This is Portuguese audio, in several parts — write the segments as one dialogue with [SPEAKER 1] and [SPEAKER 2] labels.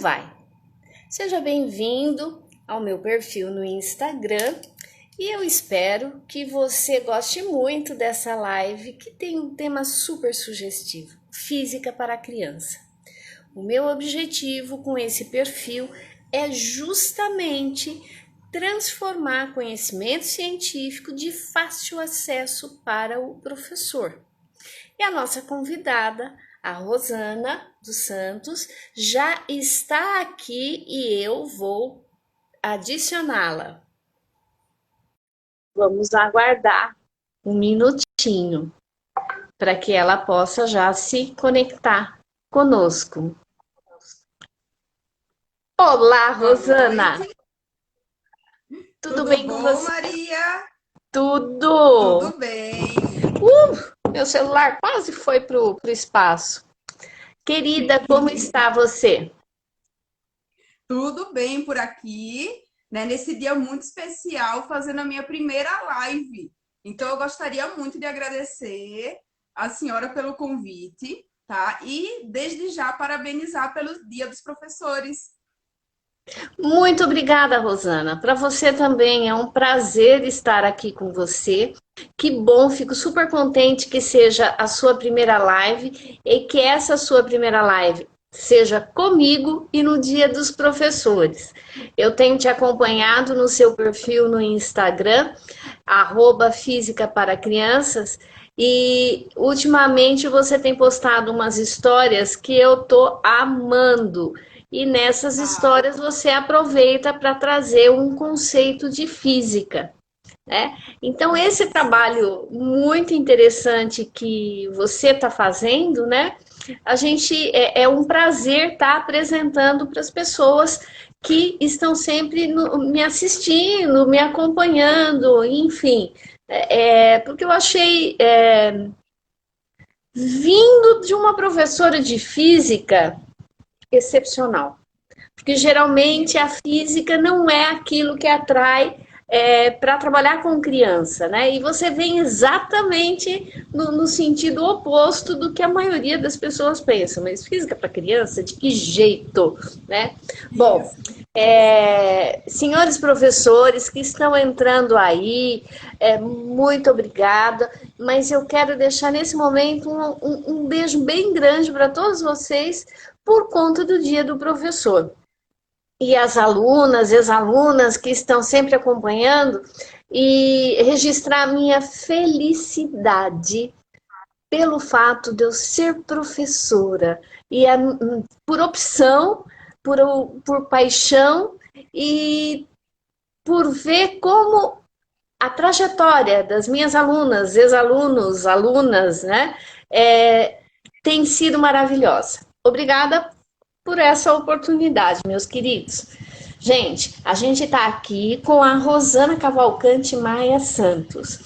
[SPEAKER 1] vai? Seja bem-vindo ao meu perfil no Instagram e eu espero que você goste muito dessa live que tem um tema super sugestivo: física para a criança. O meu objetivo com esse perfil é justamente transformar conhecimento científico de fácil acesso para o professor. E a nossa convidada, a Rosana dos Santos, já está aqui e eu vou adicioná-la. Vamos aguardar um minutinho para que ela possa já se conectar conosco. Olá, Rosana! Tudo bem
[SPEAKER 2] bom,
[SPEAKER 1] com você?
[SPEAKER 2] Maria?
[SPEAKER 1] Tudo!
[SPEAKER 2] Tudo bem.
[SPEAKER 1] Meu celular quase foi pro espaço. Querida, como está você?
[SPEAKER 2] Tudo bem por aqui, né? Nesse dia muito especial, fazendo a minha primeira live. Então, eu gostaria muito de agradecer a senhora pelo convite, tá? E desde já parabenizar pelo Dia dos Professores.
[SPEAKER 1] Muito obrigada, Rosana. Para você também é um prazer estar aqui com você. Que bom, fico super contente que seja a sua primeira live e que essa sua primeira live seja comigo e no Dia dos Professores. Eu tenho te acompanhado no seu perfil no Instagram, @física para crianças, e ultimamente você tem postado umas histórias que eu tô amando. E nessas
[SPEAKER 2] Ah,
[SPEAKER 1] histórias você aproveita para trazer um conceito de física, né? Então, esse
[SPEAKER 2] isso.
[SPEAKER 1] trabalho muito interessante que você está fazendo, né? A gente é um prazer estar apresentando para as pessoas que estão sempre me assistindo, me acompanhando, enfim. Porque eu achei, vindo de uma professora de física, excepcional. Porque geralmente a física não é aquilo que atrai para trabalhar com criança, né? E você vem exatamente no sentido oposto do que a maioria das pessoas pensa. Mas física para criança, de que jeito, né? Bom,
[SPEAKER 2] Isso.
[SPEAKER 1] senhores professores que estão entrando aí, muito obrigada. Mas eu quero deixar nesse momento um beijo bem grande para todos vocês por conta do Dia do Professor. E as alunas, ex-alunas que estão sempre acompanhando, e registrar a minha felicidade pelo fato de eu ser professora, e por opção, por, por paixão e por ver como a trajetória das minhas alunas, ex-alunos, alunas, né, tem sido maravilhosa. Obrigada por essa oportunidade, meus queridos. Gente, a gente está aqui com a Rosana Cavalcante Maia Santos.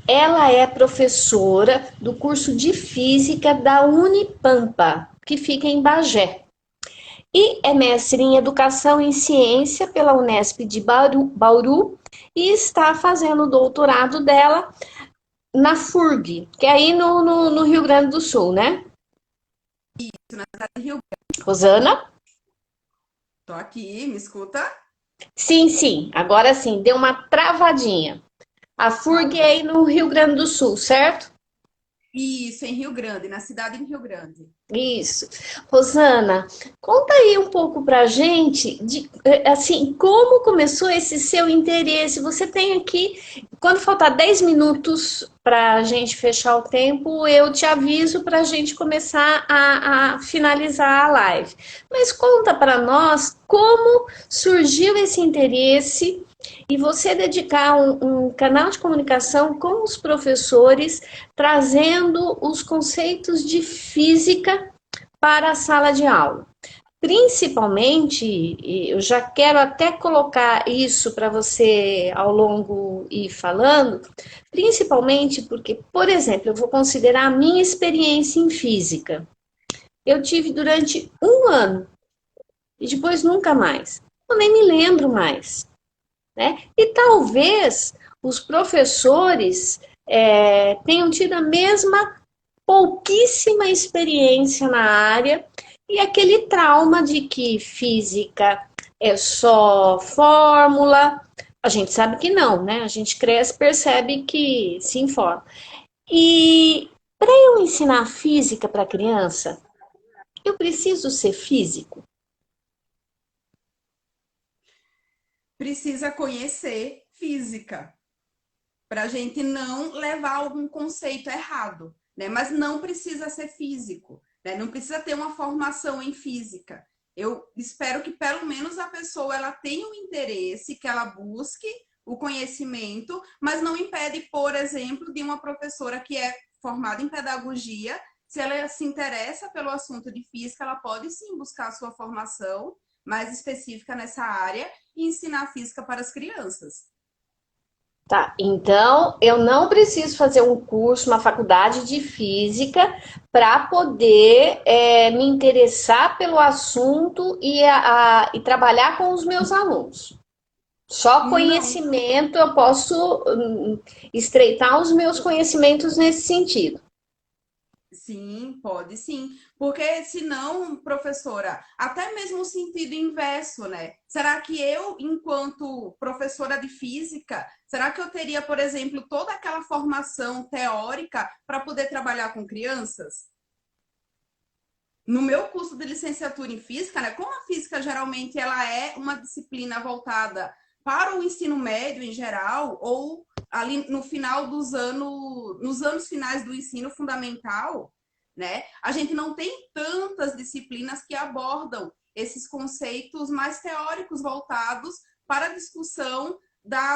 [SPEAKER 1] Ela é professora do curso de Física da Unipampa, que fica em Bagé. E é mestre em Educação e Ciência pela Unesp de Bauru e está fazendo o doutorado dela na FURG, que é aí no Rio Grande do Sul, né?
[SPEAKER 2] Isso, na cidade de Rio Grande.
[SPEAKER 1] Rosana?
[SPEAKER 2] Tô aqui, me escuta?
[SPEAKER 1] Sim, sim, agora sim, deu uma travadinha. A
[SPEAKER 2] Tá
[SPEAKER 1] FURG é
[SPEAKER 2] bom.
[SPEAKER 1] aí no Rio Grande do Sul, certo?
[SPEAKER 2] Isso, em Rio Grande, na cidade de Rio Grande.
[SPEAKER 1] Isso. Rosana, conta aí um pouco pra gente de assim, como começou esse seu interesse? Você tem aqui, quando faltar 10 minutos para a gente fechar o tempo, eu te aviso para a gente começar a finalizar a live. Mas conta para nós como surgiu esse interesse e você dedicar um canal de comunicação com os professores, trazendo os conceitos de física para a sala de aula. Principalmente, eu já quero até colocar isso para você ao longo ir falando, principalmente porque, por exemplo, eu vou considerar a minha experiência em física. Eu tive durante um ano e depois nunca mais. Eu nem me lembro mais, né? E talvez os professores tenham tido a mesma pouquíssima experiência na área e aquele trauma de que física é só fórmula. A gente sabe que não, né? A gente cresce, percebe que se informa. E para eu ensinar física para criança, eu preciso ser físico?
[SPEAKER 2] Precisa conhecer física, para a gente não levar algum conceito errado, né? Mas não precisa ser físico, né? Não precisa ter uma formação em física. Eu espero que pelo menos a pessoa ela tenha um interesse, que ela busque o conhecimento, mas não impede, por exemplo, de uma professora que é formada em pedagogia, se ela se interessa pelo assunto de física, ela pode sim buscar a sua formação mais específica nessa área e ensinar física para as crianças.
[SPEAKER 1] Tá, então eu não preciso fazer um curso, uma faculdade de física para poder me interessar pelo assunto e trabalhar com os meus alunos. Só
[SPEAKER 2] Não,
[SPEAKER 1] conhecimento eu posso estreitar os meus conhecimentos nesse sentido.
[SPEAKER 2] sim, pode sim. Porque senão, professora, até mesmo o sentido inverso, né? Será que eu, enquanto professora de física, será que eu teria, por exemplo, toda aquela formação teórica para poder trabalhar com crianças? No meu curso de licenciatura em física, né, como a física geralmente ela é uma disciplina voltada para o ensino médio em geral, ou ali no final dos anos, nos anos finais do ensino fundamental, né, a gente não tem tantas disciplinas que abordam esses conceitos mais teóricos voltados para a discussão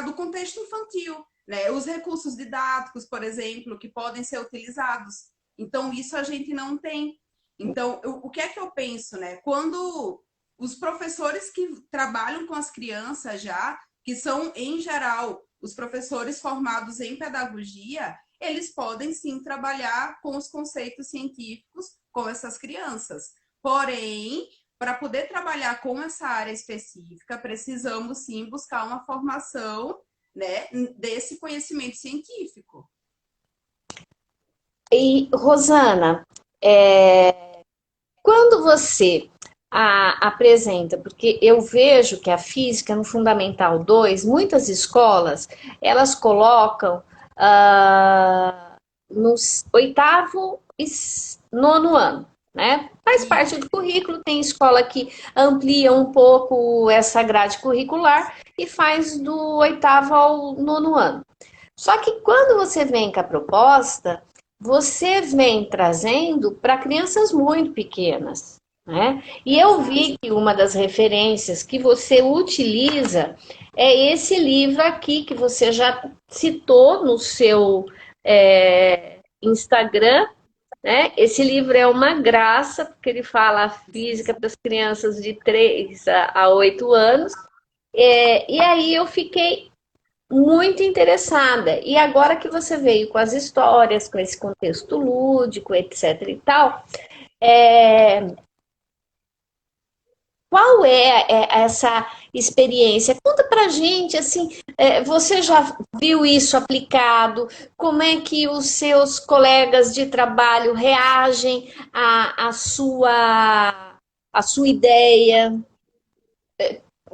[SPEAKER 2] do contexto infantil, né, os recursos didáticos, por exemplo, que podem ser utilizados. Então, isso a gente não tem. Então, o que é que eu penso, né? Quando os professores que trabalham com as crianças já, que são, em geral, os professores formados em pedagogia, eles podem sim trabalhar com os conceitos científicos com essas crianças. Porém, para poder trabalhar com essa área específica, precisamos sim buscar uma formação, né, desse conhecimento científico.
[SPEAKER 1] E, Rosana, quando você apresenta, porque eu vejo que a física no Fundamental 2, muitas escolas, elas colocam no oitavo e nono ano, né? Faz parte do
[SPEAKER 2] Isso.
[SPEAKER 1] currículo, tem escola que amplia um pouco essa grade curricular e faz do oitavo ao nono ano. Só que quando você vem com a proposta, você vem trazendo para crianças muito pequenas, né? E eu
[SPEAKER 2] Exato.
[SPEAKER 1] vi que uma das referências que você utiliza é esse livro aqui que você já citou no seu Instagram, né? Esse livro é uma graça, porque ele fala a física para as crianças de 3 a 8 anos. E aí eu fiquei muito interessada. E agora que você veio com as histórias, com esse contexto lúdico, etc e tal, qual essa experiência? Conta pra gente, assim, você já viu isso aplicado? Como é que os seus colegas de trabalho reagem à sua ideia?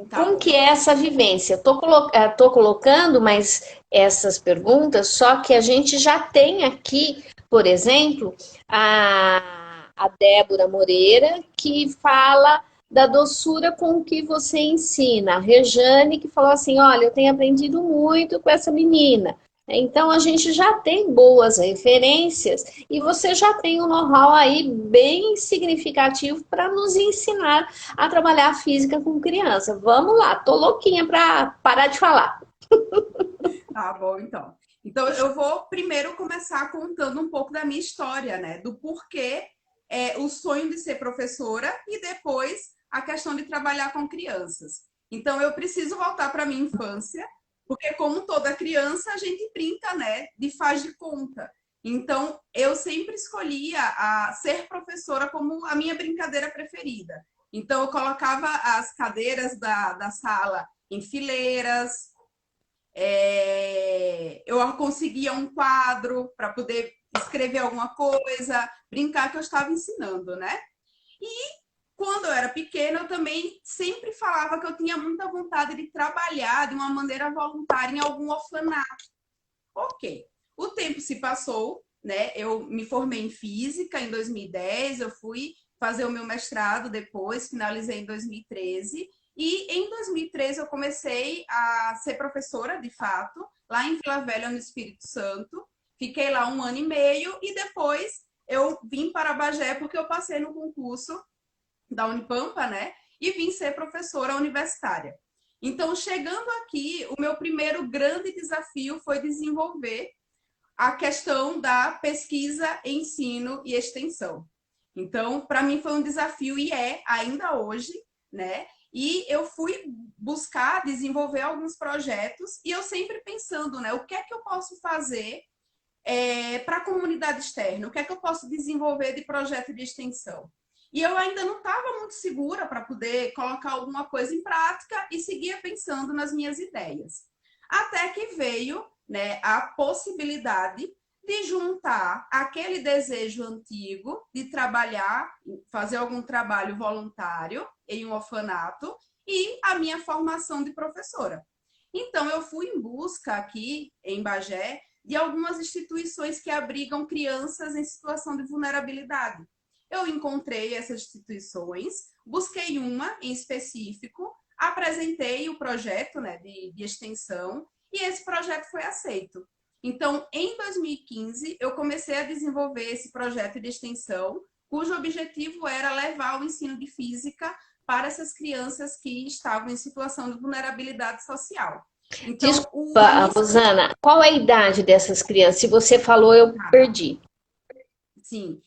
[SPEAKER 2] Tá
[SPEAKER 1] Como que
[SPEAKER 2] bom.
[SPEAKER 1] é essa vivência? Tô colocando mais essas perguntas, só que a gente já tem aqui, por exemplo, a Débora Moreira, que fala da doçura com que você ensina. A Rejane, que falou assim: olha, eu tenho aprendido muito com essa menina. Então, a gente já tem boas referências e você já tem um know-how aí bem significativo para nos ensinar a trabalhar física com criança. Vamos lá, tô louquinha para parar de falar.
[SPEAKER 2] Tá bom, então. Então, eu vou primeiro começar contando um pouco da minha história, né? Do porquê o sonho de ser professora e depois a questão de trabalhar com crianças. Então, eu preciso voltar para minha infância, porque como toda criança, a gente brinca, né? De faz de conta. Então, eu sempre escolhia a ser professora como a minha brincadeira preferida. Então, eu colocava as cadeiras da sala em fileiras, eu conseguia um quadro para poder escrever alguma coisa, brincar que eu estava ensinando, né? Quando eu era pequena, eu também sempre falava que eu tinha muita vontade de trabalhar de uma maneira voluntária em algum orfanato. Ok. O tempo se passou, né? Eu me formei em física em 2010, eu fui fazer o meu mestrado depois, finalizei em 2013. E em 2013 eu comecei a ser professora, de fato, lá em Vila Velha, no Espírito Santo. Fiquei lá 1 ano e meio e depois eu vim para Bagé porque eu passei no concurso da Unipampa, né? E vim ser professora universitária. Então, chegando aqui, o meu primeiro grande desafio foi desenvolver a questão da pesquisa, ensino e extensão. Então, para mim foi um desafio e é ainda hoje, né? E eu fui buscar desenvolver alguns projetos e eu sempre pensando, né? O que é que eu posso fazer para a comunidade externa? O que é que eu posso desenvolver de projeto de extensão? E eu ainda não estava muito segura para poder colocar alguma coisa em prática e seguia pensando nas minhas ideias. Até que veio, né, a possibilidade de juntar aquele desejo antigo de trabalhar, fazer algum trabalho voluntário em um orfanato e a minha formação de professora. Então, eu fui em busca aqui em Bagé de algumas instituições que abrigam crianças em situação de vulnerabilidade. Eu encontrei essas instituições, busquei uma em específico, apresentei o projeto, né, de extensão e esse projeto foi aceito. Então, em 2015, eu comecei a desenvolver esse projeto de extensão, cujo objetivo era levar o ensino de física para essas crianças que estavam em situação de vulnerabilidade social. Então, a
[SPEAKER 1] Desculpa,
[SPEAKER 2] minha
[SPEAKER 1] Rosana, qual é a idade dessas crianças? Se você falou, eu perdi.
[SPEAKER 2] sim.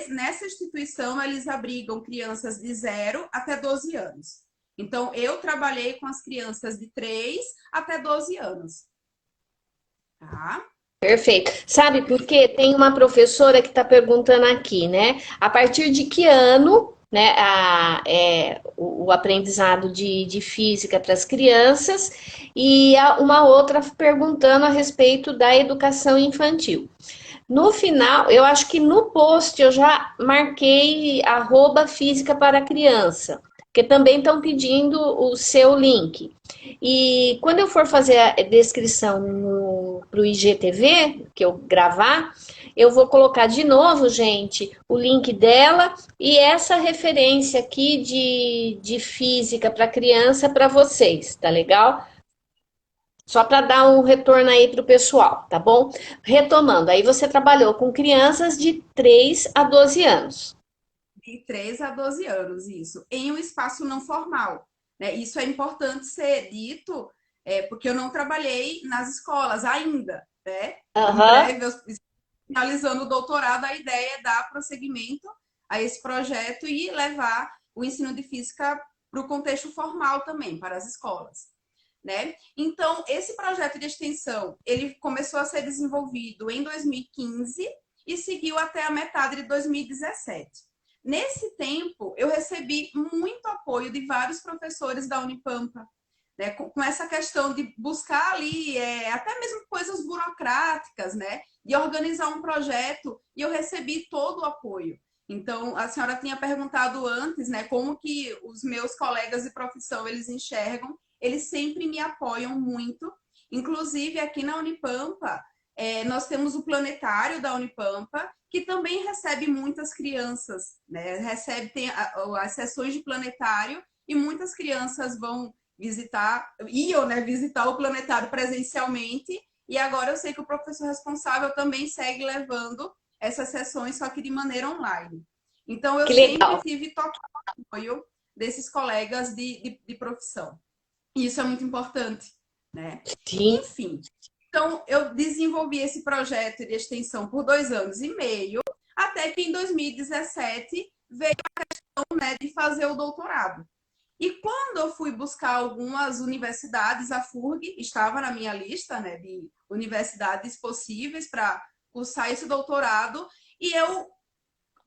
[SPEAKER 2] Nessa instituição, eles abrigam crianças de 0 até 12 anos. Então, eu trabalhei com as crianças de 3 até 12 anos. Tá?
[SPEAKER 1] Perfeito. Sabe por quê? Tem uma professora que está perguntando aqui, né? A partir de que ano, né, o aprendizado de física para as crianças, e uma outra perguntando a respeito da educação infantil. No final, eu acho que no post eu já marquei @física para criança, porque também estão pedindo o seu link. E quando eu for fazer a descrição para o IGTV, que eu gravar, eu vou colocar de novo, gente, o link dela e essa referência aqui de física para criança para vocês, tá legal? Só para dar um retorno aí para o pessoal, tá bom? Retomando, aí você trabalhou com crianças de 3 a 12 anos.
[SPEAKER 2] De 3 a 12 anos, isso. Em um espaço não formal. Né? Isso é importante ser dito, porque eu não trabalhei nas escolas ainda. Né? Em
[SPEAKER 1] Aham.
[SPEAKER 2] breve, eu, finalizando o doutorado, a ideia é dar prosseguimento a esse projeto e levar o ensino de física para o contexto formal também, para as escolas. Né? Então, esse projeto de extensão, ele começou a ser desenvolvido em 2015 e seguiu até a metade de 2017. Nesse tempo, eu recebi muito apoio de vários professores da Unipampa, né, com essa questão de buscar ali até mesmo coisas burocráticas, né, de organizar um projeto, e eu recebi todo o apoio. Então, a senhora tinha perguntado antes, né, como que os meus colegas de profissão eles enxergam, eles sempre me apoiam muito. Inclusive, aqui na Unipampa, nós temos o planetário da Unipampa, que também recebe muitas crianças, né? Tem as sessões de planetário e muitas crianças vão iam, né, visitar o planetário presencialmente, e agora eu sei que o professor responsável também segue levando essas sessões, só que de maneira online. Então, eu
[SPEAKER 1] Que
[SPEAKER 2] sempre
[SPEAKER 1] legal.
[SPEAKER 2] tive total apoio desses colegas de profissão. E isso é muito importante, né?
[SPEAKER 1] Sim.
[SPEAKER 2] Enfim, então eu desenvolvi esse projeto de extensão por 2 anos e meio, até que em 2017 veio a questão, né, de fazer o doutorado. E quando eu fui buscar algumas universidades, a FURG estava na minha lista, né, de universidades possíveis para cursar esse doutorado, e eu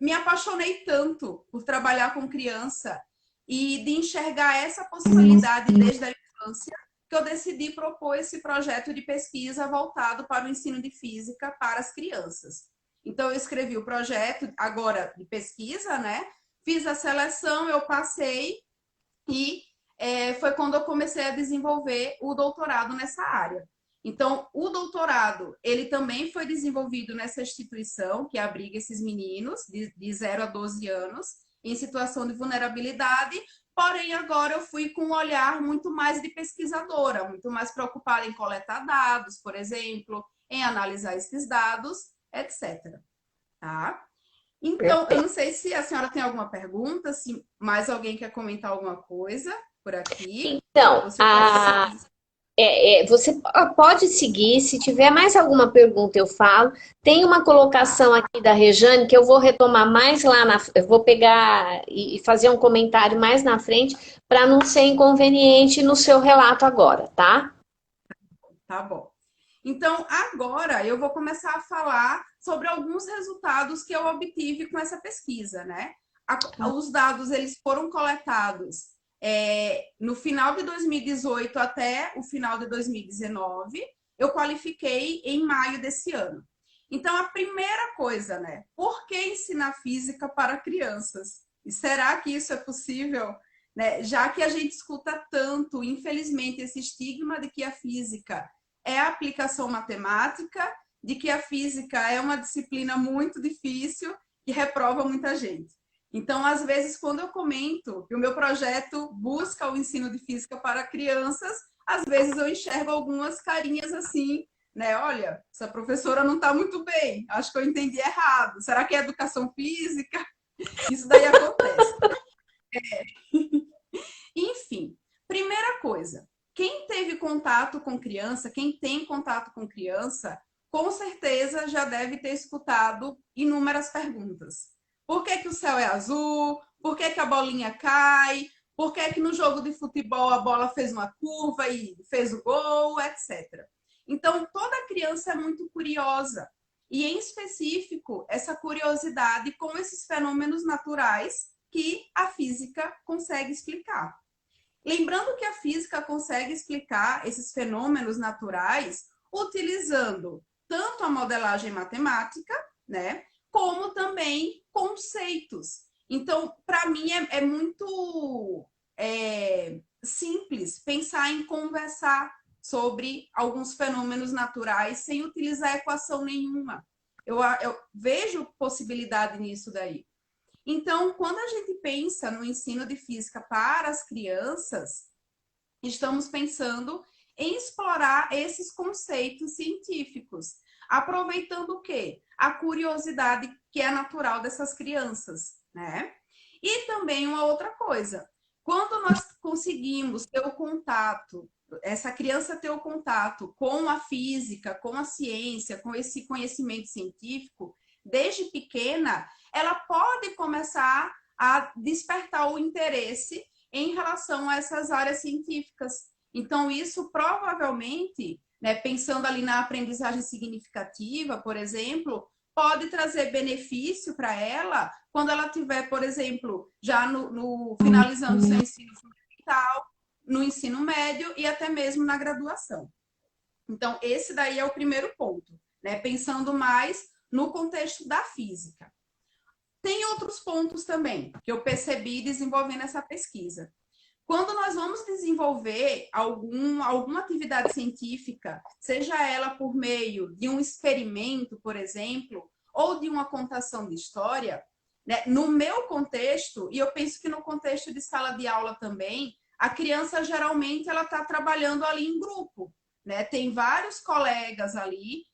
[SPEAKER 2] me apaixonei tanto por trabalhar com criança e de enxergar essa possibilidade desde a infância, que eu decidi propor esse projeto de pesquisa voltado para o ensino de física para as crianças. Então, eu escrevi o projeto agora de pesquisa, né? Fiz a seleção, eu passei e foi quando eu comecei a desenvolver o doutorado nessa área. Então, o doutorado, ele também foi desenvolvido nessa instituição que abriga esses meninos de 0 a 12 anos em situação de vulnerabilidade, porém agora eu fui com um olhar muito mais de pesquisadora, muito mais preocupada em coletar dados, por exemplo, em analisar esses dados, etc. Tá? Então, eu não sei se a senhora tem alguma pergunta, se mais alguém quer comentar alguma coisa por aqui.
[SPEAKER 1] Então,
[SPEAKER 2] Você pode seguir.
[SPEAKER 1] você pode seguir, se tiver mais alguma pergunta eu falo. Tem uma colocação aqui da Rejane que eu vou retomar mais lá eu vou pegar e fazer um comentário mais na frente para não ser inconveniente no seu relato agora, tá?
[SPEAKER 2] Tá bom. Então, agora eu vou começar a falar sobre alguns resultados que eu obtive com essa pesquisa, né? Os dados, eles foram coletados no final de 2018 até o final de 2019. Eu qualifiquei em maio desse ano. Então, a primeira coisa, né? Por que ensinar física para crianças? E será que isso é possível? Né? Já que a gente escuta tanto, infelizmente, esse estigma de que a física é a aplicação matemática, de que a física é uma disciplina muito difícil e reprova muita gente. Então, às vezes, quando eu comento que o meu projeto busca o ensino de física para crianças, às vezes eu enxergo algumas carinhas assim, né? Olha, essa professora não está muito bem, acho que eu entendi errado. Será que é educação física? Isso daí acontece. Enfim, primeira coisa, quem teve contato com criança, quem tem contato com criança, com certeza já deve ter escutado inúmeras perguntas. Por que que o céu é azul? Por que que a bolinha cai? Por que que no jogo de futebol a bola fez uma curva e fez o gol, etc. Então, toda criança é muito curiosa. E, em específico, essa curiosidade com esses fenômenos naturais que a física consegue explicar. Lembrando que a física consegue explicar esses fenômenos naturais utilizando tanto a modelagem matemática, né, como também conceitos. Então, para mim, é muito simples pensar em conversar sobre alguns fenômenos naturais sem utilizar equação nenhuma. Eu vejo possibilidade nisso daí. Então, quando a gente pensa no ensino de física para as crianças, estamos pensando em explorar esses conceitos científicos, aproveitando o quê? A curiosidade que é natural dessas crianças, né? E também uma outra coisa, quando nós conseguimos ter o contato, essa criança ter o contato com a física, com a ciência, com esse conhecimento científico, desde pequena, ela pode começar a despertar o interesse em relação a essas áreas científicas. Então, isso provavelmente, né, pensando ali na aprendizagem significativa, por exemplo, pode trazer benefício para ela quando ela tiver, por exemplo, já finalizando o seu ensino fundamental, no ensino médio e até mesmo na graduação. Então, esse daí é o primeiro ponto, né? Pensando mais no contexto da física. Tem outros pontos também que eu percebi desenvolvendo essa pesquisa. Quando nós vamos desenvolver alguma atividade científica, seja ela por meio de um experimento, por exemplo, ou de uma contação de história, né, no meu contexto, e eu penso que no contexto de sala de aula também, a criança geralmente ela está trabalhando ali em grupo, né? Tem vários colegas ali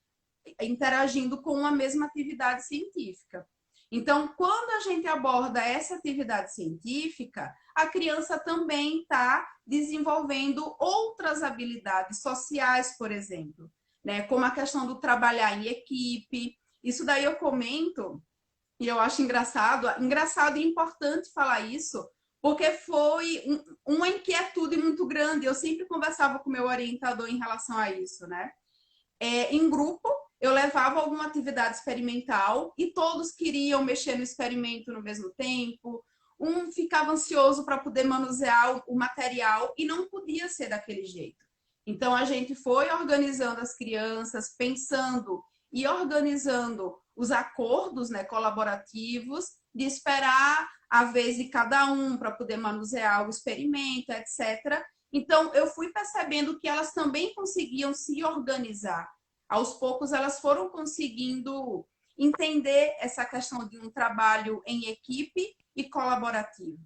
[SPEAKER 2] interagindo com uma mesma atividade científica. Então, quando a gente aborda essa atividade científica, a criança também está desenvolvendo outras habilidades sociais, por exemplo, né? Como a questão do trabalhar em equipe. Isso daí eu comento e eu acho engraçado e importante falar isso, porque foi uma inquietude muito grande. Eu sempre conversava com o meu orientador em relação a isso, né? Em grupo, eu levava alguma atividade experimental e todos queriam mexer no experimento no mesmo tempo. Um ficava ansioso para poder manusear o material e não podia ser daquele jeito. Então, a gente foi organizando as crianças, pensando e organizando os acordos, né, colaborativos, de esperar a vez de cada um para poder manusear o experimento, etc. Então, eu fui percebendo que elas também conseguiam se organizar. Aos poucos, elas foram conseguindo entender essa questão de um trabalho em equipe e colaborativo,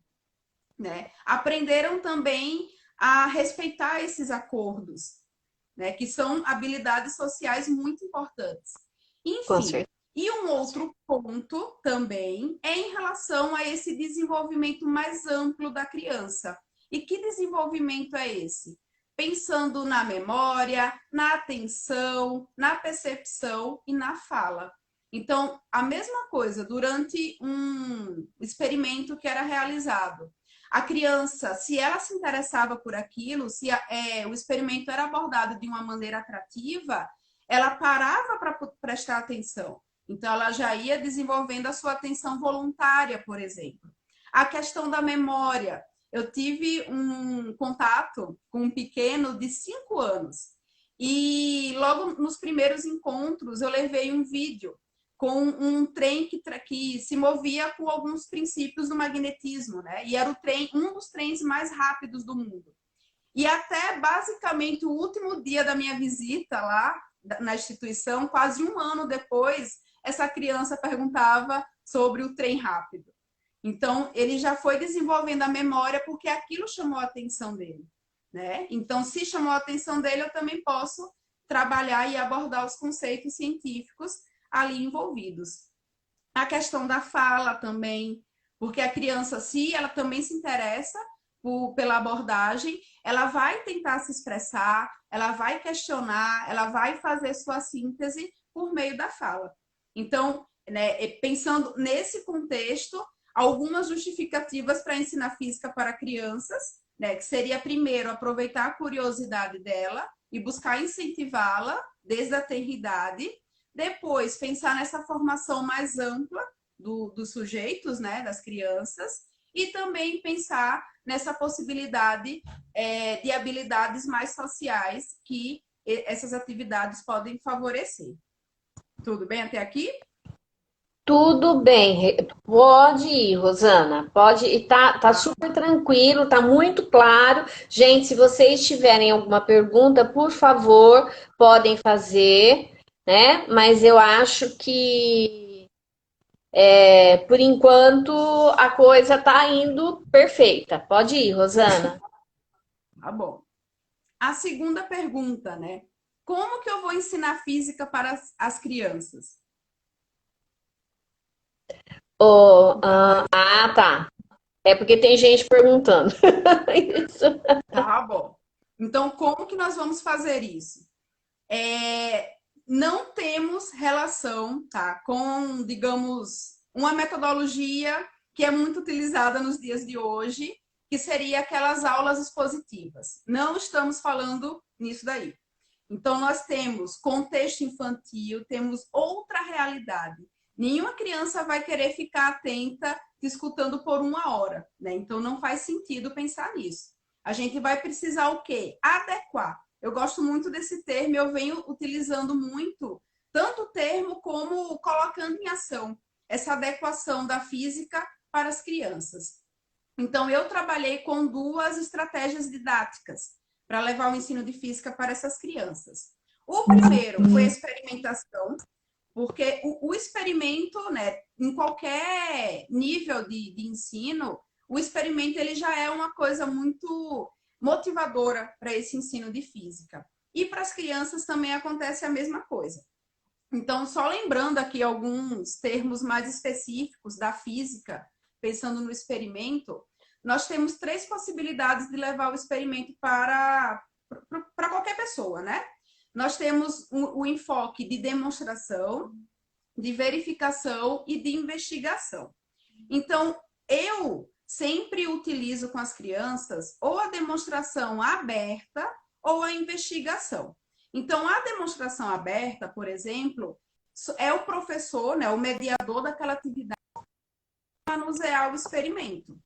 [SPEAKER 2] né? Aprenderam também a respeitar esses acordos, né? Que são habilidades sociais muito importantes.
[SPEAKER 1] Com
[SPEAKER 2] Enfim,
[SPEAKER 1] certeza.
[SPEAKER 2] e um outro ponto também é em relação a esse desenvolvimento mais amplo da criança. E que desenvolvimento é esse? Pensando na memória, na atenção, na percepção e na fala. Então, a mesma coisa, durante um experimento que era realizado, a criança, se ela se interessava por aquilo, se o experimento era abordado de uma maneira atrativa, ela parava para prestar atenção. Então, ela já ia desenvolvendo a sua atenção voluntária, por exemplo. A questão da memória. Eu tive um contato com um pequeno de 5 anos. E logo nos primeiros encontros, eu levei um vídeo com um trem que se movia com alguns princípios do magnetismo, né? E era um dos trens mais rápidos do mundo. E até basicamente o último dia da minha visita lá na instituição, quase um ano depois, essa criança perguntava sobre o trem rápido. Então, ele já foi desenvolvendo a memória porque aquilo chamou a atenção dele, né? Então, se chamou a atenção dele, eu também posso trabalhar e abordar os conceitos científicos ali envolvidos. A questão da fala também, porque a criança, se ela também se interessa pela abordagem, ela vai tentar se expressar, ela vai questionar, ela vai fazer sua síntese por meio da fala. Então, né, pensando nesse contexto, algumas justificativas para ensinar física para crianças, né, que seria primeiro aproveitar a curiosidade dela e buscar incentivá-la desde a tenridade. Depois, pensar nessa formação mais ampla dos sujeitos, né, das crianças, e também pensar nessa possibilidade de habilidades mais sociais que essas atividades podem favorecer. Tudo bem até aqui?
[SPEAKER 1] Tudo bem, pode ir, Rosana, pode ir, tá super tranquilo, tá muito claro. Gente, se vocês tiverem alguma pergunta, por favor, podem fazer, né? Mas eu acho que, por enquanto, a coisa tá indo perfeita. Pode ir, Rosana.
[SPEAKER 2] Tá bom. A segunda pergunta, né? Como que eu vou ensinar física para as crianças?
[SPEAKER 1] Tá. É porque tem gente perguntando. Isso.
[SPEAKER 2] Tá bom. Então, como que nós vamos fazer isso? Não temos relação, tá, com, digamos, uma metodologia que é muito utilizada nos dias de hoje, que seria aquelas aulas expositivas. Não estamos falando nisso daí. Então, nós temos contexto infantil, temos outra realidade. Nenhuma criança vai querer ficar atenta te escutando por 1 hora, né? Então, não faz sentido pensar nisso. A gente vai precisar o quê? Adequar. Eu gosto muito desse termo, eu venho utilizando muito, tanto o termo como colocando em ação essa adequação da física para as crianças. Então, eu trabalhei com 2 estratégias didáticas para levar o ensino de física para essas crianças. O primeiro foi a experimentação, porque o experimento, né, em qualquer nível de ensino, o experimento ele já é uma coisa muito motivadora para esse ensino de física. E para as crianças também acontece a mesma coisa. Então, só lembrando aqui alguns termos mais específicos da física, pensando no experimento, nós temos 3 possibilidades de levar o experimento para qualquer pessoa, né? Nós temos o enfoque de demonstração, de verificação e de investigação. Então, eu sempre utilizo com as crianças ou a demonstração aberta ou a investigação. Então, a demonstração aberta, por exemplo, é o professor, né, o mediador daquela atividade, manusear o experimento.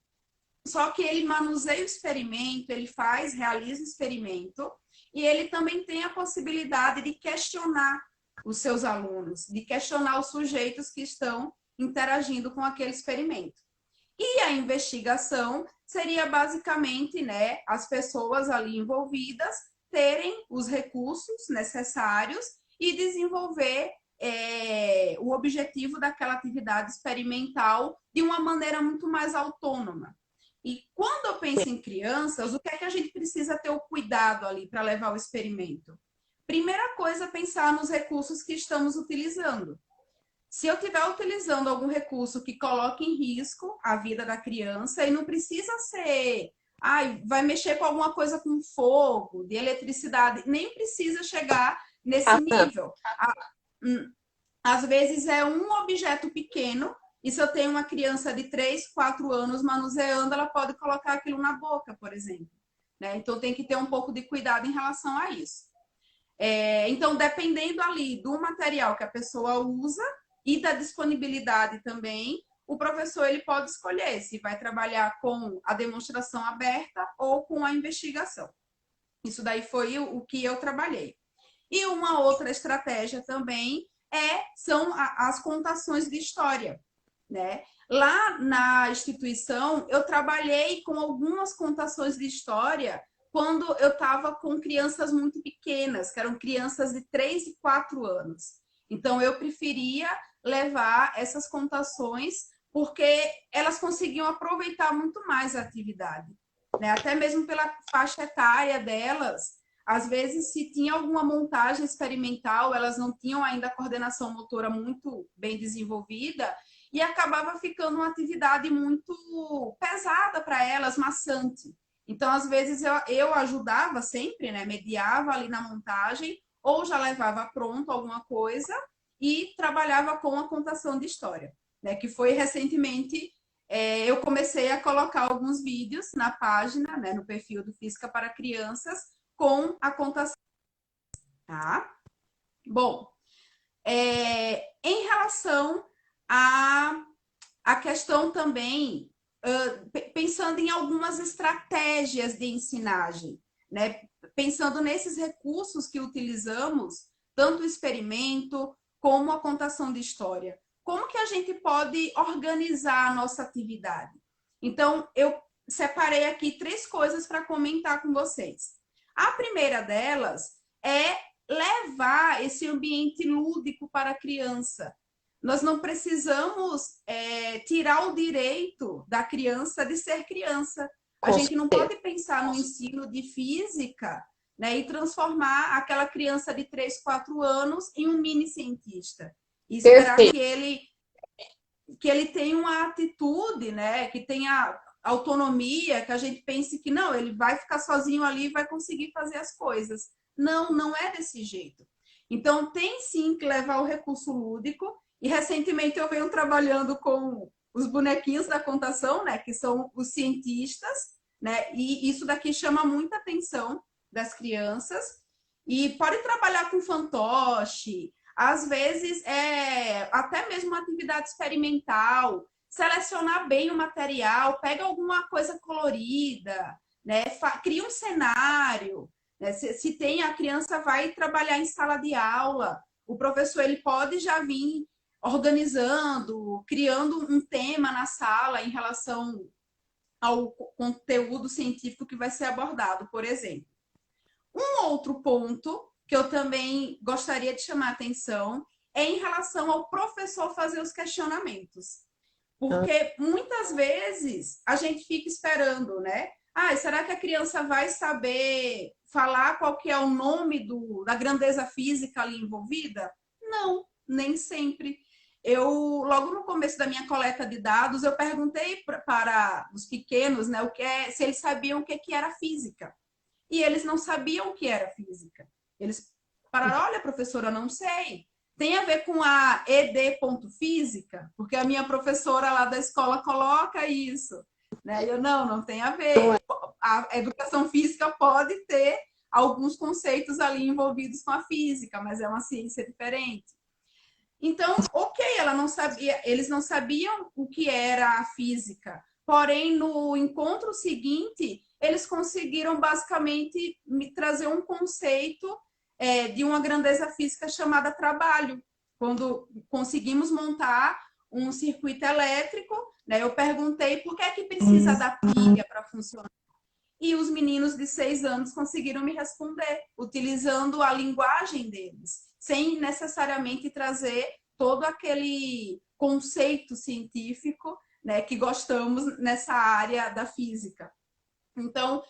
[SPEAKER 2] Só que ele manuseia o experimento, ele realiza o experimento, e ele também tem a possibilidade de questionar os seus alunos, de questionar os sujeitos que estão interagindo com aquele experimento. E a investigação seria basicamente, né, as pessoas ali envolvidas terem os recursos necessários e desenvolver o objetivo daquela atividade experimental de uma maneira muito mais autônoma. E quando eu penso em crianças, o que é que a gente precisa ter o cuidado ali para levar o experimento? Primeira coisa, pensar nos recursos que estamos utilizando. Se eu estiver utilizando algum recurso que coloque em risco a vida da criança, e não precisa ser, vai mexer com alguma coisa com fogo, de eletricidade, nem precisa chegar nesse nível. Às vezes é um objeto pequeno, e se eu tenho uma criança de 3, 4 anos manuseando, ela pode colocar aquilo na boca, por exemplo. Né? Então tem que ter um pouco de cuidado em relação a isso. Então, dependendo ali do material que a pessoa usa e da disponibilidade também, o professor ele pode escolher se vai trabalhar com a demonstração aberta ou com a investigação. Isso daí foi o que eu trabalhei. E uma outra estratégia também são as contações de história, né? Lá na instituição, eu trabalhei com algumas contações de história quando eu estava com crianças muito pequenas, que eram crianças de 3 e 4 anos. Então, eu preferia levar essas contações porque elas conseguiam aproveitar muito mais a atividade. Né? Até mesmo pela faixa etária delas, às vezes, se tinha alguma montagem experimental, elas não tinham ainda a coordenação motora muito bem desenvolvida e acabava ficando uma atividade muito pesada para elas, maçante. Então, às vezes, eu ajudava sempre, né? Mediava ali na montagem, ou já levava pronto alguma coisa e trabalhava com a contação de história, né? Que foi recentemente, eu comecei a colocar alguns vídeos na página, né? No perfil do Física para Crianças, com a contação. Tá? Bom, em relação a questão também, pensando em algumas estratégias de ensinagem, né? Pensando nesses recursos que utilizamos, tanto o experimento como a contação de história. Como que a gente pode organizar a nossa atividade? Então, eu separei aqui 3 coisas para comentar com vocês. A primeira delas é levar esse ambiente lúdico para a criança. Nós não precisamos tirar o direito da criança de ser criança. A gente não pode pensar no ensino de física, né, e transformar aquela criança de 3, 4 anos em um mini cientista. E esperar que ele tenha uma atitude, né, que tenha autonomia, que a gente pense que não, ele vai ficar sozinho ali e vai conseguir fazer as coisas. Não, não é desse jeito. Então, tem sim que levar o recurso lúdico. E recentemente eu venho trabalhando com os bonequinhos da contação, né, que são os cientistas, né, e isso daqui chama muita atenção das crianças. E pode trabalhar com fantoche, às vezes até mesmo uma atividade experimental, selecionar bem o material, pega alguma coisa colorida, né, cria um cenário, né, se tem a criança vai trabalhar em sala de aula, o professor ele pode já vir organizando, criando um tema na sala em relação ao conteúdo científico que vai ser abordado, por exemplo. Um outro ponto que eu também gostaria de chamar a atenção é em relação ao professor fazer os questionamentos. Porque muitas vezes a gente fica esperando, né? Será que a criança vai saber falar qual que é o nome da grandeza física ali envolvida? Não, nem sempre. Logo no começo da minha coleta de dados, eu perguntei para os pequenos, né, se eles sabiam o que era física. E eles não sabiam o que era física. Eles falaram, olha, professora, eu não sei. Tem a ver com a ed.física? Porque a minha professora lá da escola coloca isso. Né? Eu, não tem a ver. A educação física pode ter alguns conceitos ali envolvidos com a física, mas é uma ciência diferente. Então, ok, eles não sabiam o que era a física, porém, no encontro seguinte, eles conseguiram basicamente me trazer um conceito de uma grandeza física chamada trabalho, quando conseguimos montar um circuito elétrico, né? Eu perguntei por que é que precisa da pilha para funcionar. E os meninos de 6 anos conseguiram me responder, utilizando a linguagem deles, sem necessariamente trazer todo aquele conceito científico, né, que gostamos nessa área da física. Então,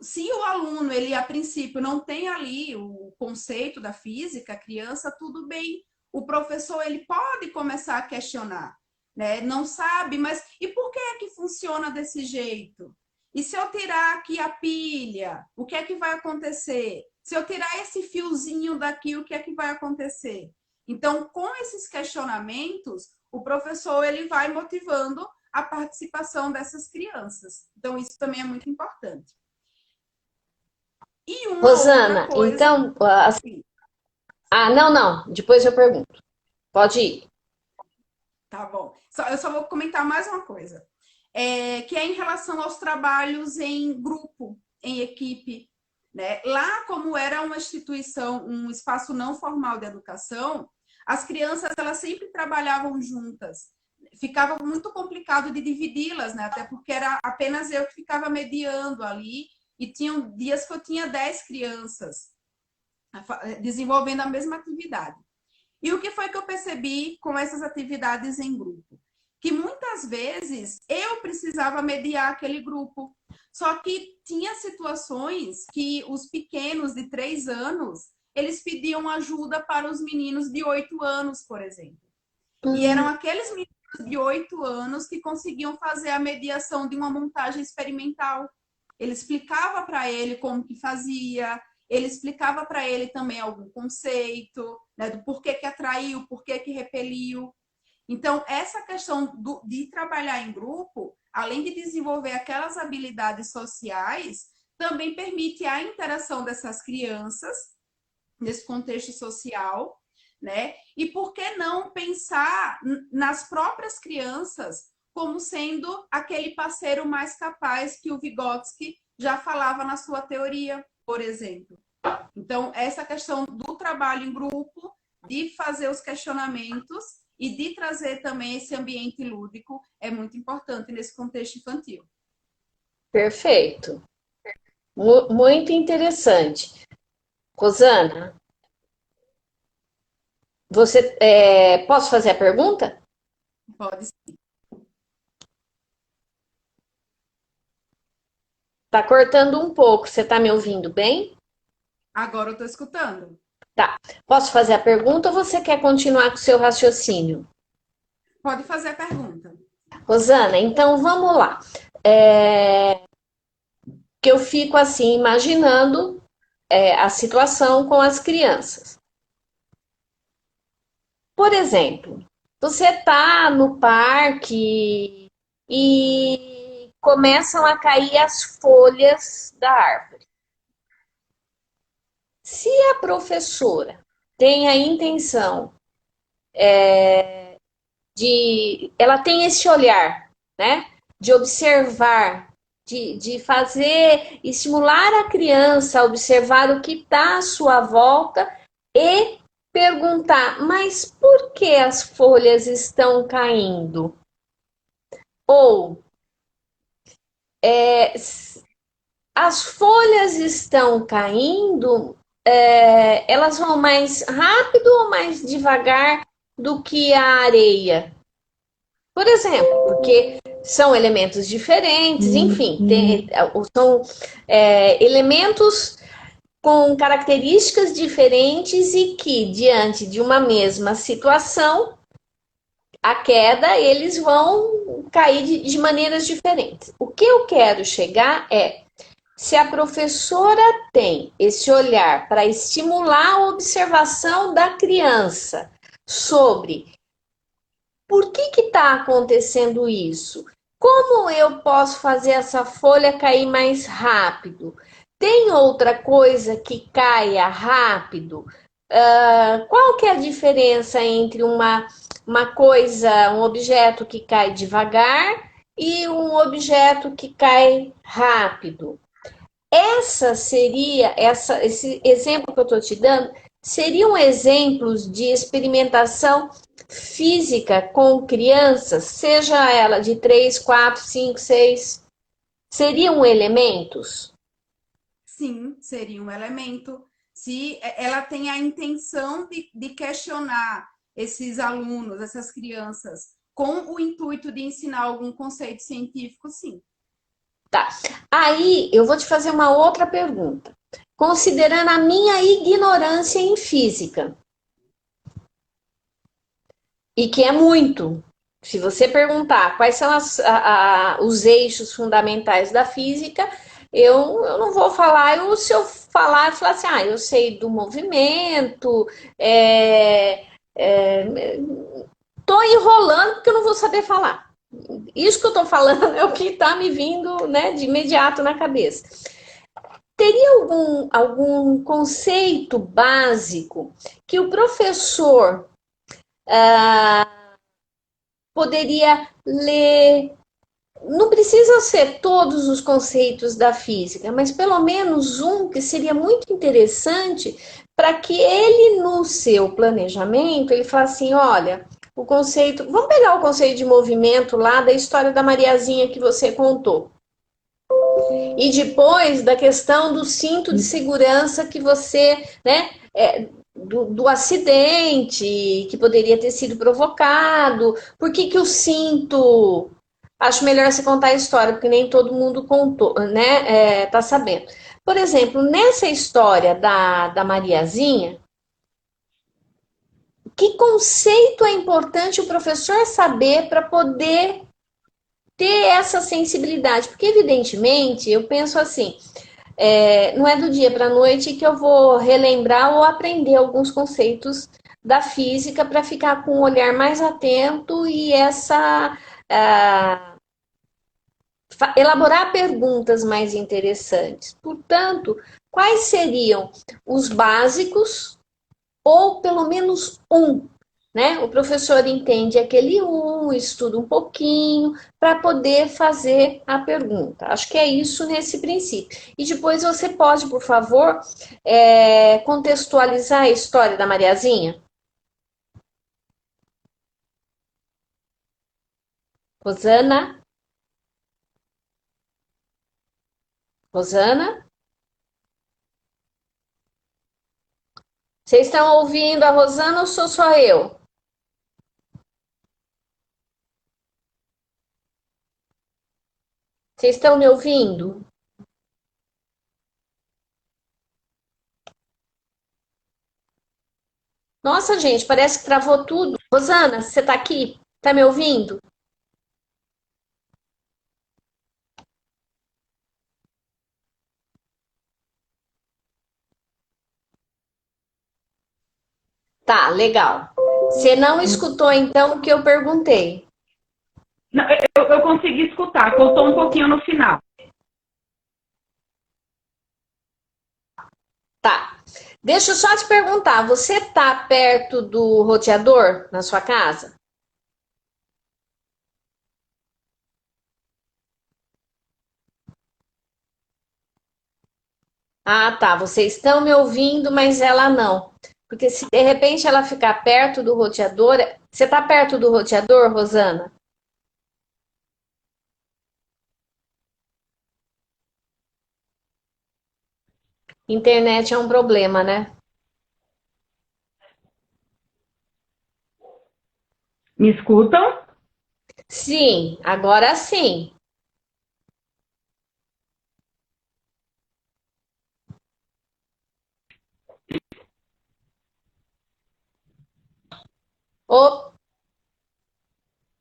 [SPEAKER 2] se o aluno, ele a princípio não tem ali o conceito da física, a criança, tudo bem. O professor, ele pode começar a questionar, né? Não sabe, mas e por que é que funciona desse jeito? E se eu tirar aqui a pilha, o que é que vai acontecer? Se eu tirar esse fiozinho daqui, o que é que vai acontecer? Então, com esses questionamentos, o professor, ele vai motivando a participação dessas crianças. Então, isso também é muito importante. E uma outra
[SPEAKER 1] Rosana,
[SPEAKER 2] coisa.
[SPEAKER 1] então. Não. Depois eu pergunto. Pode ir.
[SPEAKER 2] Tá bom. Eu só vou comentar mais uma coisa. Que é em relação aos trabalhos em grupo, em equipe. Né? Lá, como era uma instituição, um espaço não formal de educação, as crianças elas sempre trabalhavam juntas. Ficava muito complicado de dividi-las, né? Até porque era apenas eu que ficava mediando ali, e tinham dias que eu tinha 10 crianças desenvolvendo a mesma atividade. E o que foi que eu percebi com essas atividades em grupo? Que muitas vezes eu precisava mediar aquele grupo. Só que tinha situações que os pequenos de 3 anos, eles pediam ajuda para os meninos de 8 anos, por exemplo. E eram aqueles meninos de 8 anos que conseguiam fazer a mediação de uma montagem experimental. Ele explicava para ele como que fazia, ele explicava para ele também algum conceito, né, do porquê que atraiu, porquê que repeliu. Então, essa questão de trabalhar em grupo, além de desenvolver aquelas habilidades sociais, também permite a interação dessas crianças nesse contexto social, né? E por que não pensar nas próprias crianças como sendo aquele parceiro mais capaz que o Vygotsky já falava na sua teoria, por exemplo. Então, essa questão do trabalho em grupo, de fazer os questionamentos e de trazer também esse ambiente lúdico é muito importante nesse contexto infantil.
[SPEAKER 1] Perfeito. Muito interessante. Rosana, posso fazer a pergunta?
[SPEAKER 2] Pode ser.
[SPEAKER 1] Tá cortando um pouco. Você tá me ouvindo bem?
[SPEAKER 2] Agora eu estou escutando.
[SPEAKER 1] Tá. Posso fazer a pergunta ou você quer continuar com o seu raciocínio?
[SPEAKER 2] Pode fazer a pergunta.
[SPEAKER 1] Rosana, então vamos lá. Que eu fico assim imaginando a situação com as crianças. Por exemplo, você está no parque e começam a cair as folhas da árvore. Se a professora tem a intenção ela tem esse olhar, né, de observar, de fazer, estimular a criança a observar o que está à sua volta e perguntar, mas por que as folhas estão caindo? Ou as folhas estão caindo, elas vão mais rápido ou mais devagar do que a areia? Por exemplo, porque são elementos diferentes, enfim, são elementos com características diferentes e que, diante de uma mesma situação, a queda, eles vão cair de maneiras diferentes. O que eu quero chegar é, se a professora tem esse olhar para estimular a observação da criança sobre por que está acontecendo isso, como eu posso fazer essa folha cair mais rápido, tem outra coisa que caia rápido? Qual que é a diferença entre uma coisa, um objeto que cai devagar e um objeto que cai rápido? Esse exemplo que eu estou te dando seriam exemplos de experimentação física com crianças, seja ela de 3, 4, 5, 6, seriam elementos?
[SPEAKER 2] Sim, seria um elemento. Se ela tem a intenção de questionar esses alunos, essas crianças, com o intuito de ensinar algum conceito científico, sim.
[SPEAKER 1] Tá. Aí eu vou te fazer uma outra pergunta. Considerando a minha ignorância em física, e que é muito, se você perguntar quais são os eixos fundamentais da física, eu não vou falar. Se eu falar assim, eu sei do movimento, tô enrolando porque eu não vou saber falar. Isso que eu tô falando é o que tá me vindo, né, de imediato na cabeça. Teria algum conceito básico que o professor poderia ler? Não precisa ser todos os conceitos da física, mas pelo menos um que seria muito interessante para que ele, no seu planejamento, ele fale assim, olha, o conceito... Vamos pegar o conceito de movimento lá da história da Mariazinha que você contou. E depois da questão do cinto de segurança que você, né, do acidente que poderia ter sido provocado. Por que o cinto? Acho melhor você contar a história, porque nem todo mundo contou, né? Tá sabendo. Por exemplo, nessa história da Mariazinha, que conceito é importante o professor saber para poder ter essa sensibilidade? Porque, evidentemente, eu penso assim, não é do dia para a noite que eu vou relembrar ou aprender alguns conceitos da física para ficar com um olhar mais atento e elaborar perguntas mais interessantes. Portanto, quais seriam os básicos, ou pelo menos um, né? O professor entende aquele estuda um pouquinho para poder fazer a pergunta. Acho que é isso nesse princípio. E depois você pode, por favor, contextualizar a história da Mariazinha? Rosana? Rosana? Vocês estão ouvindo a Rosana ou sou só eu? Vocês estão me ouvindo? Nossa, gente, parece que travou tudo. Rosana, você está aqui? Está me ouvindo? Tá, legal. Você não escutou então o que eu perguntei?
[SPEAKER 3] Não, eu consegui escutar, cortou um pouquinho no final.
[SPEAKER 1] Tá. Deixa eu só te perguntar, você tá perto do roteador na sua casa? Ah, tá. Vocês estão me ouvindo, mas ela não. Porque se de repente ela ficar perto do roteador. Você tá perto do roteador, Rosana? Internet é um problema, né?
[SPEAKER 3] Me escutam?
[SPEAKER 1] Sim, agora sim. Ô,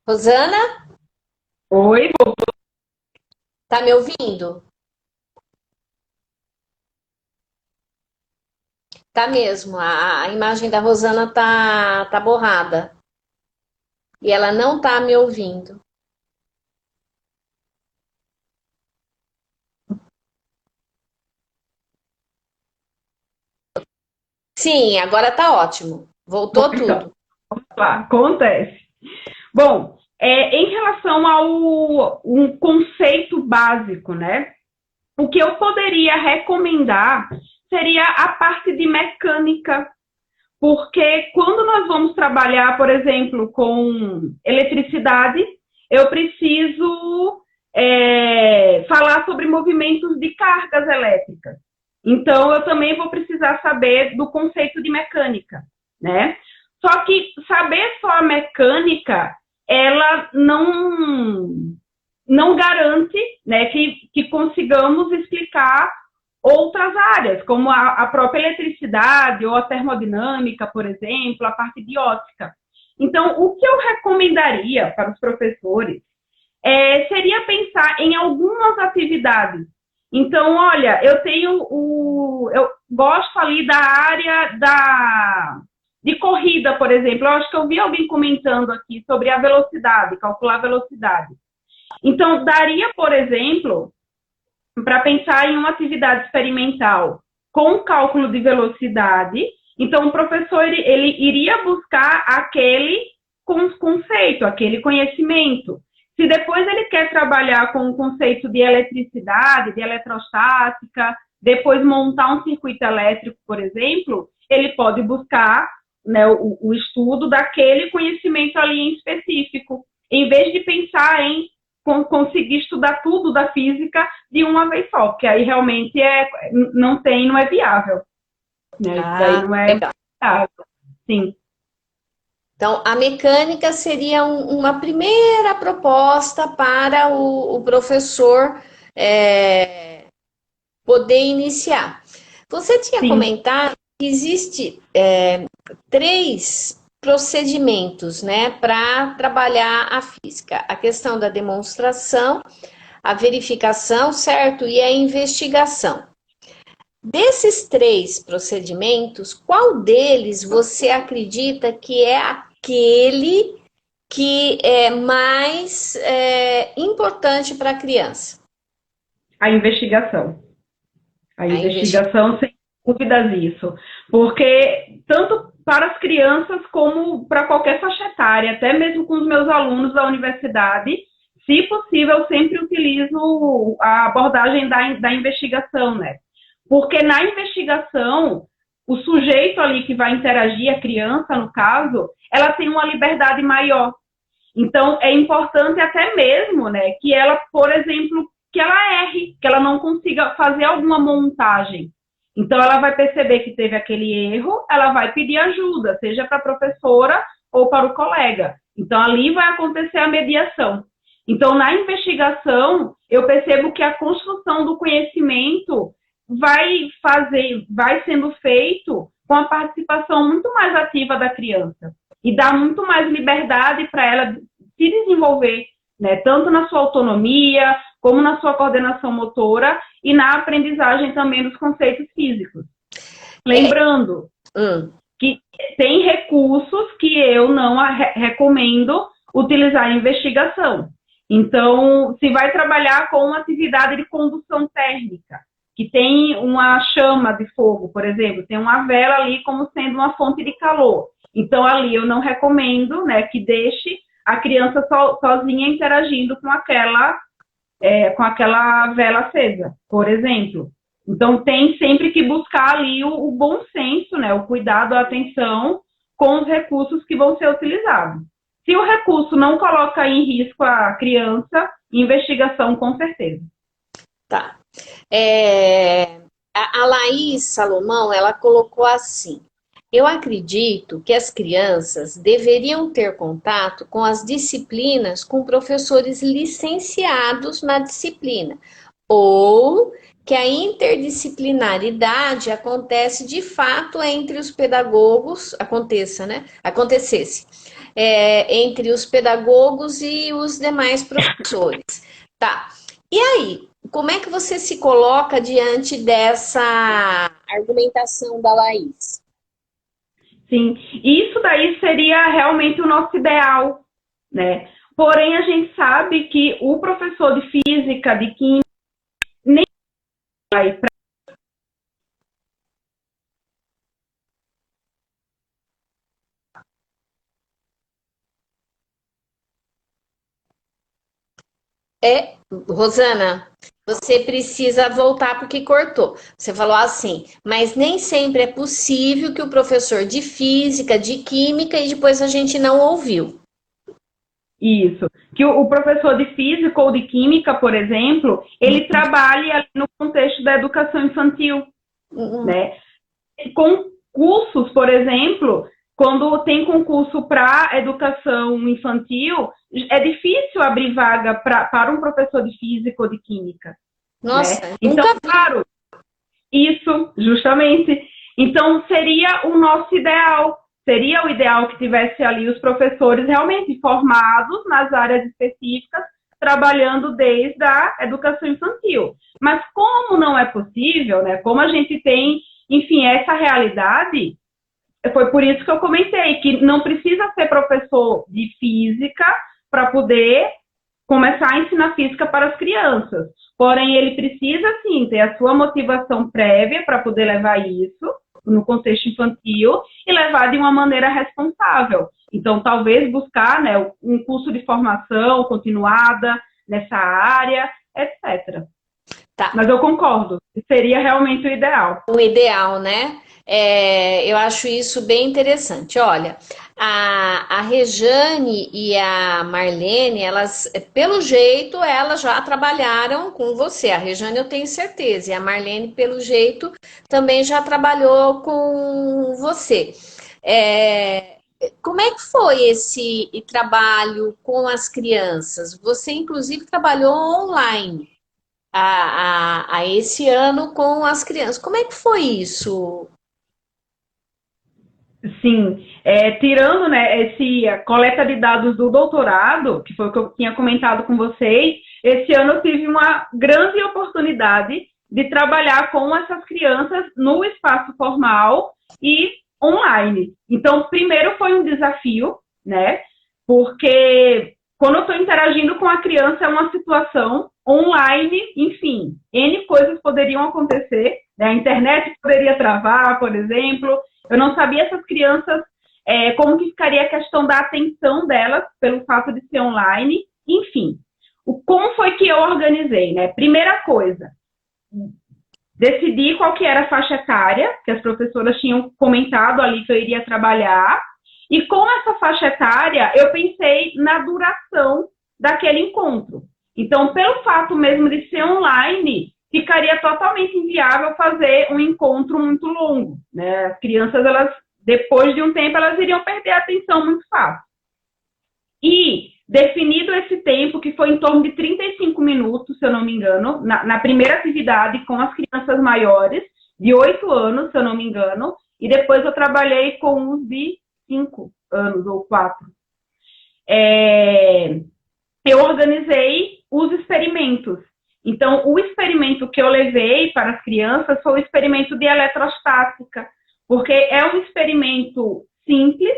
[SPEAKER 1] Rosana,
[SPEAKER 3] Oi,
[SPEAKER 1] tá me ouvindo? Tá mesmo. A imagem da Rosana tá borrada. E ela não tá me ouvindo. Sim, agora tá ótimo. Voltou
[SPEAKER 3] então,
[SPEAKER 1] tudo.
[SPEAKER 3] lá, acontece. Bom, em relação ao um conceito básico, né? O que eu poderia recomendar seria a parte de mecânica, porque quando nós vamos trabalhar, por exemplo, com eletricidade, eu preciso falar sobre movimentos de cargas elétricas. Então, eu também vou precisar saber do conceito de mecânica, né? Só que saber só a mecânica, ela não garante, né, que consigamos explicar outras áreas, como a própria eletricidade ou a termodinâmica, por exemplo, a parte biótica. Então, o que eu recomendaria para os professores seria pensar em algumas atividades. Então, olha, eu gosto ali da área de corrida, por exemplo. Eu acho que eu vi alguém comentando aqui sobre a velocidade, calcular a velocidade. Então, daria, por exemplo, para pensar em uma atividade experimental com cálculo de velocidade. Então, o professor ele iria buscar aquele conceito, aquele conhecimento. Se depois ele quer trabalhar com o conceito de eletricidade, de eletrostática, depois montar um circuito elétrico, por exemplo, ele pode buscar, né, o estudo daquele conhecimento ali em específico, em vez de pensar em conseguir estudar tudo da física de uma vez só, porque aí realmente não é viável. Né? Isso daí não é
[SPEAKER 1] legal.
[SPEAKER 3] viável. Sim.
[SPEAKER 1] Então, a mecânica seria uma primeira proposta para o professor poder iniciar. Você tinha
[SPEAKER 3] Sim.
[SPEAKER 1] comentado que existe 3 procedimentos, né, para trabalhar a física. A questão da demonstração, a verificação, certo? E a investigação. Desses 3 procedimentos, qual deles você acredita que é aquele que é mais importante para a criança?
[SPEAKER 3] A investigação. A
[SPEAKER 1] investigação.
[SPEAKER 3] investigação, sem dúvidas, isso. Porque tanto para as crianças como para qualquer faixa etária, até mesmo com os meus alunos da universidade, se possível, eu sempre utilizo a abordagem da investigação, né? Porque na investigação, o sujeito ali que vai interagir, a criança, no caso, ela tem uma liberdade maior. Então, é importante até mesmo, né, que ela, por exemplo, que ela erre, que ela não consiga fazer alguma montagem. Então, ela vai perceber que teve aquele erro, ela vai pedir ajuda, seja para a professora ou para o colega. Então, ali vai acontecer a mediação. Então, na investigação, eu percebo que a construção do conhecimento vai sendo feito com a participação muito mais ativa da criança e dá muito mais liberdade para ela se desenvolver, né, tanto na sua autonomia, como na sua coordenação motora e na aprendizagem também dos conceitos físicos. Lembrando que tem recursos que eu não recomendo utilizar em investigação. Então, se vai trabalhar com uma atividade de condução térmica, que tem uma chama de fogo, por exemplo, tem uma vela ali como sendo uma fonte de calor. Então, ali eu não recomendo, né, que deixe a criança sozinha interagindo com aquela vela acesa, por exemplo. Então, tem sempre que buscar ali o bom senso, né, o cuidado, a atenção com os recursos que vão ser utilizados. Se o recurso não coloca em risco a criança, investigação com certeza.
[SPEAKER 1] Tá. A Laís Salomão, ela colocou assim: eu acredito que as crianças deveriam ter contato com as disciplinas com professores licenciados na disciplina, ou que a interdisciplinaridade acontece de fato entre os pedagogos, acontecesse entre os pedagogos e os demais professores. Tá. E aí, como é que você se coloca diante dessa argumentação da Laís?
[SPEAKER 3] Sim, isso daí seria realmente o nosso ideal, né? Porém, a gente sabe que o professor de física, de química, nem vai para
[SPEAKER 1] Rosana, você precisa voltar porque cortou. Você falou assim, mas nem sempre é possível que o professor de física, de química, e depois a gente não ouviu.
[SPEAKER 3] Isso. Que o professor de física ou de química, por exemplo, ele trabalhe ali no contexto da educação infantil, né? Com cursos, por exemplo, quando tem concurso para educação infantil, é difícil abrir vaga para um professor de física ou de química.
[SPEAKER 1] Nossa,
[SPEAKER 3] né? Então, claro, isso, justamente. Então, seria o nosso ideal. Seria o ideal que tivesse ali os professores realmente formados nas áreas específicas, trabalhando desde a educação infantil. Mas como não é possível, né? Como a gente tem, enfim, essa realidade, foi por isso que eu comentei que não precisa ser professor de física para poder começar a ensinar física para as crianças. Porém, ele precisa, sim, ter a sua motivação prévia para poder levar isso no contexto infantil e levar de uma maneira responsável. Então, talvez buscar, né, um curso de formação continuada nessa área, etc.
[SPEAKER 1] Tá.
[SPEAKER 3] Mas eu concordo, seria realmente o ideal.
[SPEAKER 1] O ideal, né? Eu acho isso bem interessante. Olha, a Rejane e a Marlene, elas, pelo jeito, elas já trabalharam com você. A Rejane eu tenho certeza, e a Marlene, pelo jeito, também já trabalhou com você. Como é que foi esse trabalho com as crianças? Você, inclusive, trabalhou online a esse ano com as crianças. Como é que foi isso?
[SPEAKER 3] Sim, tirando, né, a coleta de dados do doutorado, que foi o que eu tinha comentado com vocês, esse ano eu tive uma grande oportunidade de trabalhar com essas crianças no espaço formal e online. Então, primeiro foi um desafio, né, porque quando eu estou interagindo com a criança é uma situação online, enfim, N coisas poderiam acontecer, né, a internet poderia travar, por exemplo. Eu não sabia essas crianças, como que ficaria a questão da atenção delas, pelo fato de ser online, enfim. Como foi que eu organizei, né? Primeira coisa, decidi qual que era a faixa etária, que as professoras tinham comentado ali que eu iria trabalhar, e com essa faixa etária, eu pensei na duração daquele encontro. Então, pelo fato mesmo de ser online, ficaria totalmente inviável fazer um encontro muito longo, né? As crianças, elas, depois de um tempo, elas iriam perder a atenção muito fácil. E, definido esse tempo, que foi em torno de 35 minutos, se eu não me engano, na primeira atividade com as crianças maiores, de 8 anos, se eu não me engano, e depois eu trabalhei com os de 5 anos ou 4. Eu organizei os experimentos. Então, o experimento que eu levei para as crianças foi o experimento de eletrostática, porque é um experimento simples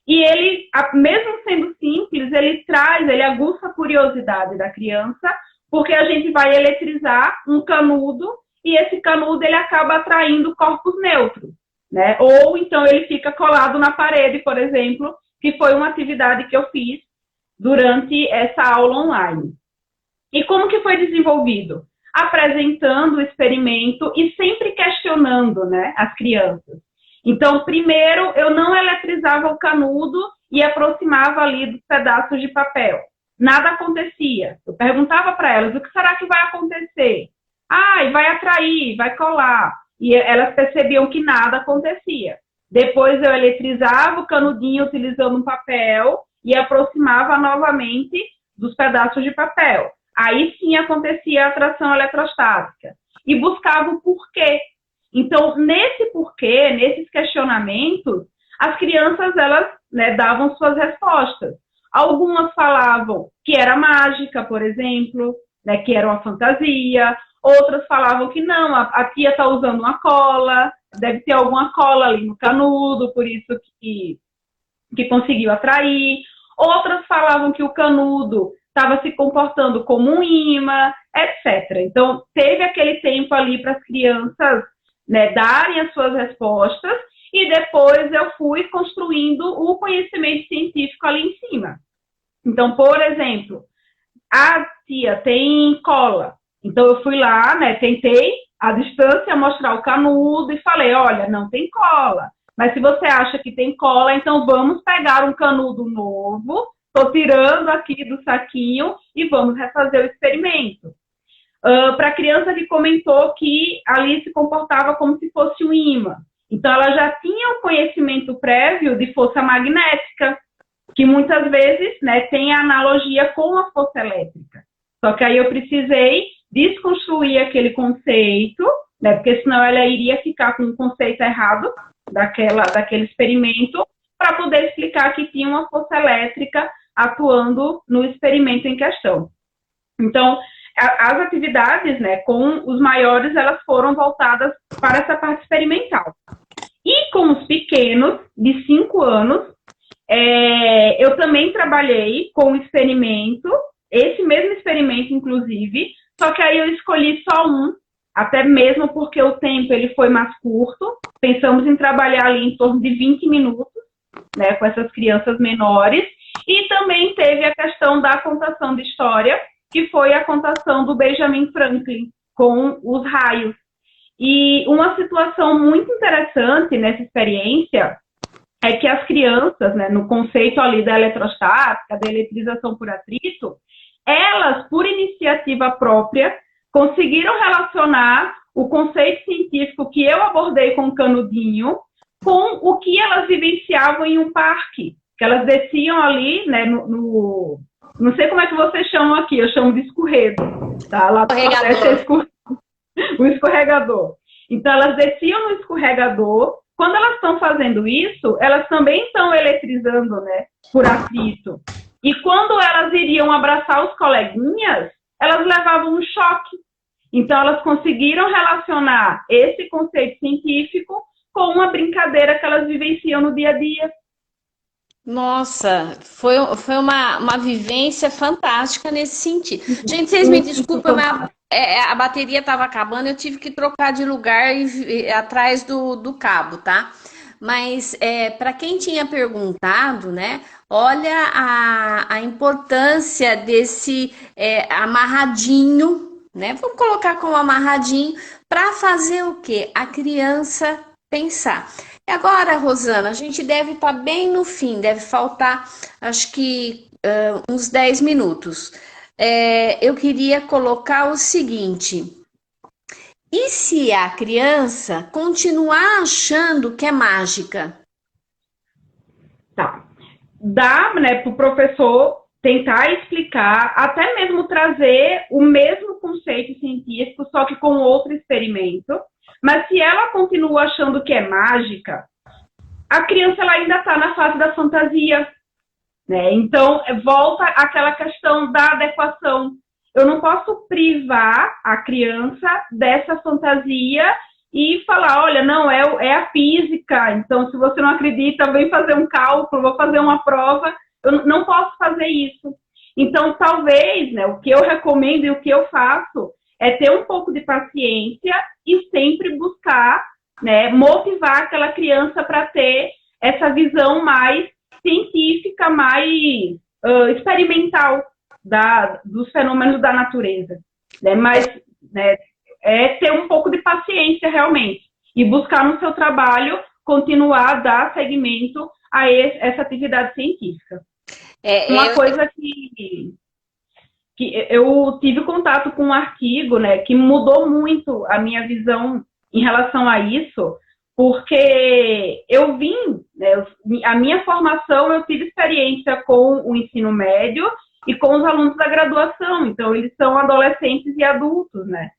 [SPEAKER 3] e ele, mesmo sendo simples, ele aguça a curiosidade da criança, porque a gente vai eletrizar um canudo e esse canudo ele acaba atraindo corpos neutros, né? Ou então ele fica colado na parede, por exemplo, que foi uma atividade que eu fiz durante essa aula online. E como que foi desenvolvido? Apresentando o experimento e sempre questionando, né, as crianças. Então, primeiro, eu não eletrizava o canudo e aproximava ali dos pedaços de papel. Nada acontecia. Eu perguntava para elas, o que será que vai acontecer? Vai atrair, vai colar. E elas percebiam que nada acontecia. Depois eu eletrizava o canudinho utilizando um papel e aproximava novamente dos pedaços de papel. Aí sim acontecia a atração eletrostática. E buscava o porquê. Então, nesse porquê, nesses questionamentos, as crianças, elas, né, davam suas respostas. Algumas falavam que era mágica, por exemplo, né, que era uma fantasia. Outras falavam que não, a tia está usando uma cola, deve ter alguma cola ali no canudo, por isso que conseguiu atrair. Outras falavam que o canudo estava se comportando como um imã, etc. Então, teve aquele tempo ali para as crianças, né, darem as suas respostas e depois eu fui construindo o conhecimento científico ali em cima. Então, por exemplo, Ah, tia, tem cola. Então eu fui lá, né, tentei à distância mostrar o canudo e falei, olha, não tem cola. Mas se você acha que tem cola, então vamos pegar um canudo novo, estou tirando aqui do saquinho e vamos refazer o experimento. Para a criança que comentou que ali se comportava como se fosse um ímã. Então ela já tinha o conhecimento prévio de força magnética, que muitas vezes, né, tem a analogia com a força elétrica. Só que aí eu precisei desconstruir aquele conceito, né, porque senão ela iria ficar com um conceito errado daquele experimento, para poder explicar que tinha uma força elétrica atuando no experimento em questão. Então, as atividades, né, com os maiores, elas foram voltadas para essa parte experimental. E com os pequenos, de 5 anos, eu também trabalhei com o experimento, esse mesmo experimento, inclusive, só que aí eu escolhi só um, até mesmo porque o tempo ele foi mais curto. Pensamos em trabalhar ali em torno de 20 minutos, né, com essas crianças menores. E também teve a questão da contação de história, que foi a contação do Benjamin Franklin, com os raios. E uma situação muito interessante nessa experiência é que as crianças, né, no conceito ali da eletrostática, da eletrização por atrito, elas, por iniciativa própria, conseguiram relacionar o conceito científico que eu abordei com o canudinho com o que elas vivenciavam em um parque. Que elas desciam ali, né, não sei como é que vocês chamam aqui, eu chamo de escorrego. Tá? Lá o escorregador. Então, elas desciam no escorregador. Quando elas estão fazendo isso, elas também estão eletrizando, né, por atrito. E quando elas iriam abraçar os coleguinhas, elas levavam um choque. Então, elas conseguiram relacionar esse conceito científico com uma brincadeira que elas vivenciam no dia a dia.
[SPEAKER 1] Nossa, foi uma vivência fantástica nesse sentido. Gente, vocês me desculpem, mas a bateria estava acabando, eu tive que trocar de lugar atrás do cabo, tá? Mas para quem tinha perguntado, né? Olha a importância desse amarradinho, né? Vamos colocar como amarradinho para fazer o quê? A criança pensar. E agora, Rosana, a gente deve estar bem no fim, deve faltar, acho que uns 10 minutos. Eu queria colocar o seguinte: e se a criança continuar achando que é mágica?
[SPEAKER 3] Tá. Dá, né, para o professor tentar explicar, até mesmo trazer o mesmo conceito científico, só que com outro experimento. Mas se ela continua achando que é mágica, a criança ela ainda está na fase da fantasia, né? Então, volta àquela questão da adequação. Eu não posso privar a criança dessa fantasia e falar, olha, não, é a física, então se você não acredita, vem fazer um cálculo, vou fazer uma prova. Eu não posso fazer isso. Então, talvez, né, o que eu recomendo e o que eu faço é ter um pouco de paciência e sempre buscar, né, motivar aquela criança para ter essa visão mais científica, mais experimental dos fenômenos da natureza. Né? Mas né, ter um pouco de paciência realmente e buscar no seu trabalho continuar a dar seguimento a essa atividade científica. Uma coisa que eu tive contato com um artigo, né, que mudou muito a minha visão em relação a isso, porque eu vim, né, a minha formação, eu tive experiência com o ensino médio e com os alunos da graduação, então eles são adolescentes e adultos, né?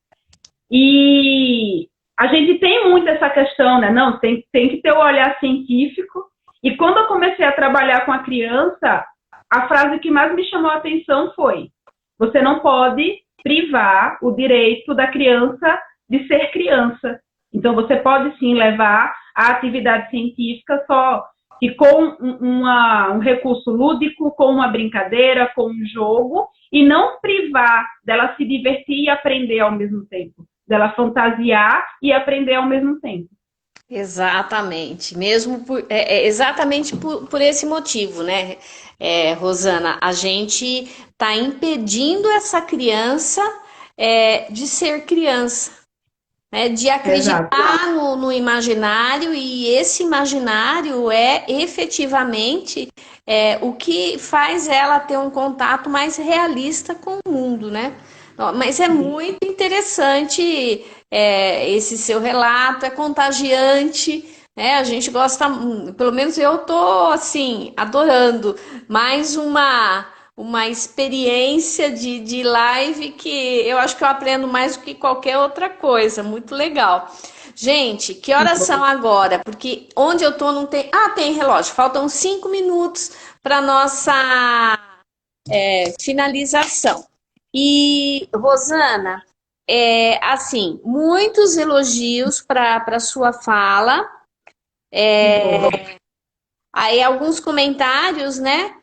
[SPEAKER 3] E a gente tem muito essa questão, né? Não, tem que ter o olhar científico. E quando eu comecei a trabalhar com a criança, a frase que mais me chamou a atenção foi: você não pode privar o direito da criança de ser criança. Então, você pode sim levar a atividade científica só que com um recurso lúdico, com uma brincadeira, com um jogo, e não privar dela se divertir e aprender ao mesmo tempo, dela fantasiar e aprender ao mesmo tempo.
[SPEAKER 1] Exatamente, mesmo exatamente por esse motivo, né, Rosana? A gente está impedindo essa criança de ser criança, né, de
[SPEAKER 3] Exato.
[SPEAKER 1] acreditar no imaginário, e esse imaginário é efetivamente o que faz ela ter um contato mais realista com o mundo, né? Ó, mas é muito interessante esse seu relato, é contagiante, né? A gente gosta, pelo menos eu tô assim, adorando. Mais uma experiência de live que eu acho que eu aprendo mais do que qualquer outra coisa. Muito legal. Gente, que
[SPEAKER 3] Que
[SPEAKER 1] horas são
[SPEAKER 3] bom.
[SPEAKER 1] agora? Porque onde eu tô não tem. Ah, tem relógio. Faltam 5 minutos para nossa finalização. E, Rosana, assim, muitos elogios para sua fala.
[SPEAKER 3] Que bom.
[SPEAKER 1] Aí alguns comentários, né?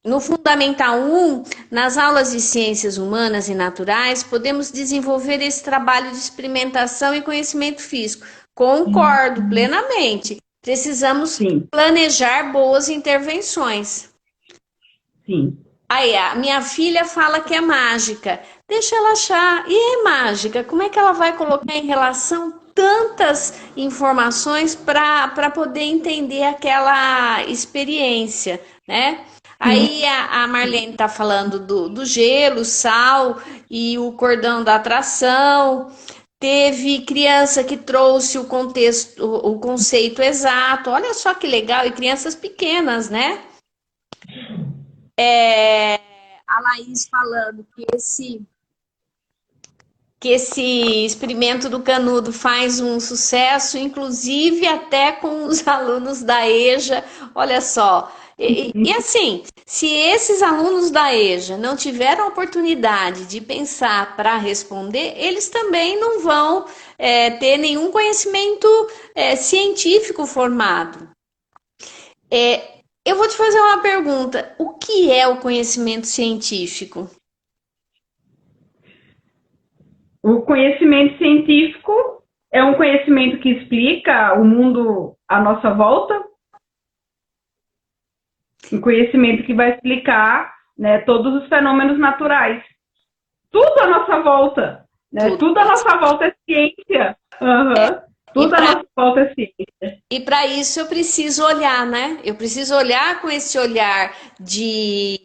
[SPEAKER 1] No Fundamental 1, nas aulas de Ciências Humanas e Naturais, podemos desenvolver esse trabalho de experimentação e conhecimento físico. Concordo plenamente. Precisamos
[SPEAKER 3] Sim,
[SPEAKER 1] planejar boas intervenções.
[SPEAKER 3] sim.
[SPEAKER 1] Aí, a minha filha fala que é mágica. Deixa ela achar. E é mágica? Como é que ela vai colocar em relação tantas informações para poder entender aquela experiência, né?
[SPEAKER 3] Sim.
[SPEAKER 1] Aí a Marlene está falando do gelo, sal e o cordão da atração. Teve criança que trouxe o contexto, o conceito exato. Olha só que legal, e crianças pequenas, né? A Laís falando que esse experimento do Canudo faz um sucesso, inclusive até com os alunos da EJA. Olha só. E assim, se esses alunos da EJA não tiveram a oportunidade de pensar para responder, eles também não vão ter nenhum conhecimento científico formado. Eu vou te fazer uma pergunta: o que é o conhecimento científico?
[SPEAKER 3] O conhecimento científico é um conhecimento que explica o mundo à nossa volta, um conhecimento que vai explicar, né, todos os fenômenos naturais. Tudo à nossa volta, né?
[SPEAKER 1] Tudo
[SPEAKER 3] Tudo à
[SPEAKER 1] isso.
[SPEAKER 3] nossa volta é ciência. Uhum.
[SPEAKER 1] E
[SPEAKER 3] Tudo à nossa volta é ciência.
[SPEAKER 1] para isso eu preciso olhar, né? Eu preciso olhar com esse olhar de,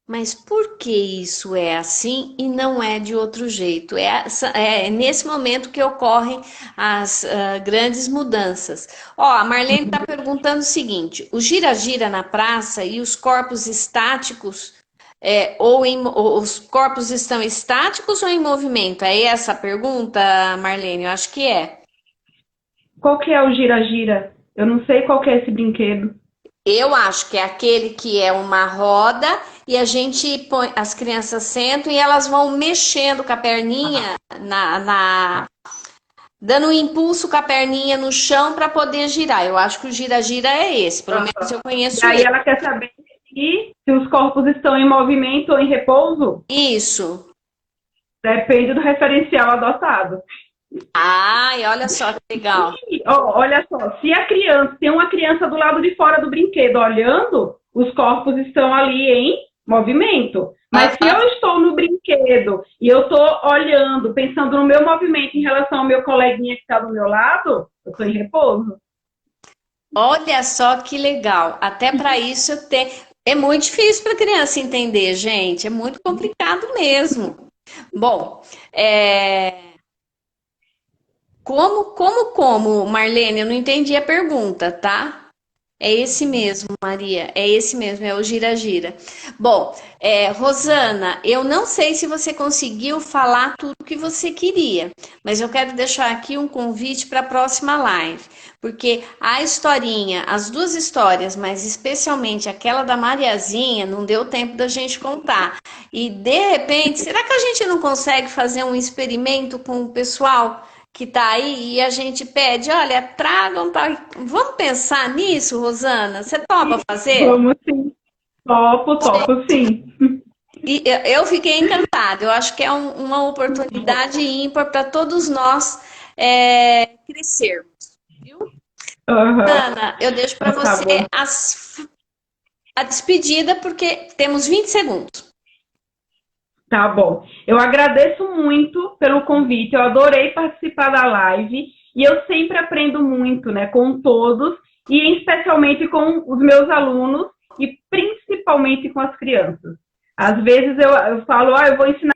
[SPEAKER 1] mas por que isso é assim e não é de outro jeito? É nesse momento que ocorrem as grandes mudanças. Ó, a Marlene está perguntando o seguinte: o gira-gira na praça e os corpos estáticos, ou os corpos estão estáticos ou em movimento? É essa a pergunta, Marlene? Eu acho que é.
[SPEAKER 3] Qual que é o gira-gira? Eu não sei qual que é esse brinquedo.
[SPEAKER 1] Eu acho que é aquele que é uma roda e a gente põe, as crianças sentam e elas vão mexendo com a perninha dando um impulso com a perninha no chão para poder girar. Eu acho que o gira-gira é esse, pelo menos eu
[SPEAKER 3] E
[SPEAKER 1] conheço
[SPEAKER 3] aí
[SPEAKER 1] ele.
[SPEAKER 3] ela quer saber se os corpos estão em movimento ou em repouso.
[SPEAKER 1] Isso.
[SPEAKER 3] Depende do referencial adotado.
[SPEAKER 1] Ai, olha só que legal.
[SPEAKER 3] E, ó, olha só, se a criança tem uma criança do lado de fora do brinquedo olhando, os corpos estão ali em movimento. Mas se eu estou no brinquedo e eu estou olhando, pensando no meu movimento em relação ao meu coleguinha que está do meu lado, eu estou em repouso.
[SPEAKER 1] Olha só que legal. Até para isso eu tenho. É muito difícil para criança entender, gente. É muito complicado mesmo. Bom, como, Marlene? Eu não entendi a pergunta, tá? É esse mesmo, Maria. É esse mesmo, é o gira-gira. Bom, Rosana, eu não sei se você conseguiu falar tudo o que você queria, mas eu quero deixar aqui um convite para a próxima live, porque a historinha, as duas histórias, mas especialmente aquela da Mariazinha, não deu tempo da gente contar. E de repente, será que a gente não consegue fazer um experimento com o pessoal que tá aí e a gente pede, olha, tragam, tá? Vamos pensar nisso, Rosana? Você topa fazer?
[SPEAKER 3] Vamos sim. Topo sim.
[SPEAKER 1] E eu fiquei encantada. Eu acho que é uma oportunidade ímpar para todos nós crescermos, viu?
[SPEAKER 3] Uhum.
[SPEAKER 1] Ana, eu deixo para
[SPEAKER 3] Tá
[SPEAKER 1] você
[SPEAKER 3] bom.
[SPEAKER 1] a despedida, porque temos 20 segundos.
[SPEAKER 3] Tá bom. Eu agradeço muito pelo convite. Eu adorei participar da live e eu sempre aprendo muito, né, com todos e especialmente com os meus alunos e principalmente com as crianças. Às vezes eu falo, eu vou ensinar